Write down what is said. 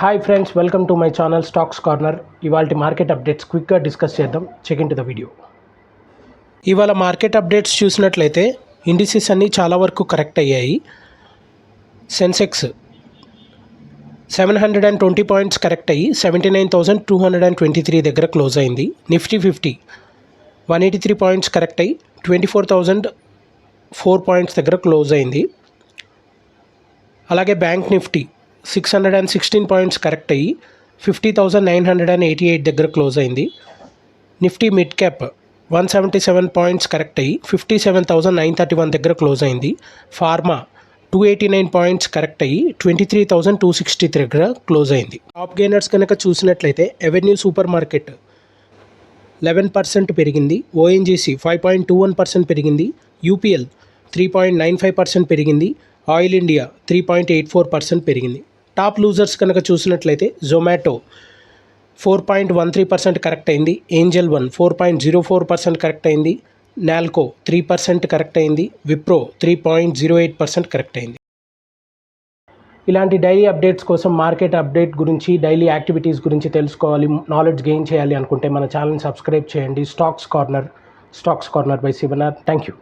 Hi friends, welcome to my channel stocks corner. ఇవాళ market updates క్విక్గా discuss చేద్దాం. Check in to the video. ఇవాళ market updates చూసినట్లయితే indices అన్నీ చాలా వరకు కరెక్ట్ అయ్యాయి. సెన్సెక్స్ 720 పాయింట్స్ కరెక్ట్ అయ్యి 79,223 దగ్గర క్లోజ్ అయింది. నిఫ్టీ 50 183 పాయింట్స్ కరెక్ట్ అయ్యి 24,004 పాయింట్స్ దగ్గర క్లోజ్ అయింది. అలాగే బ్యాంక్ నిఫ్టీ 616 పాయింట్స్ కరెక్ట్ అయ్యి 50,988 దగ్గర క్లోజ్ అయింది. Nifty mid cap 177 points correct అయ్యి 57,931 దగ్గర క్లోజ్ అయింది. ఫార్మా 289 పాయింట్స్ కరెక్ట్ అయ్యి 23,263 దగ్గర క్లోజ్ అయింది. టాప్ గెయినర్స్ కనుక చూసినట్లయితే ఎవెన్యూ సూపర్ మార్కెట్ 11% పెరిగింది. ఓఎన్జీసీ 5.21% పెరిగింది. యూపీఎల్ 3.95% పెరిగింది. ఆయిల్ ఇండియా 3.84% పెరిగింది. టాప్ లూజర్స్ కనుక చూసినట్లయితే జొమాటో 4.13% కరెక్ట్ అయింది. ఏంజల్ వన్ 4.04% కరెక్ట్ అయింది. నాల్కో 3% కరెక్ట్ అయింది. విప్రో 3.08% కరెక్ట్ అయింది. ఇలాంటి డైలీ అప్డేట్స్ కోసం, మార్కెట్ అప్డేట్ గురించి, డైలీ యాక్టివిటీస్ గురించి తెలుసుకోవాలి, నాలెడ్జ్ గెయిన్ చేయాలి అనుకుంటే మన ఛానల్ని సబ్స్క్రైబ్ చేయండి. Stocks corner by Shivanath. Thank you.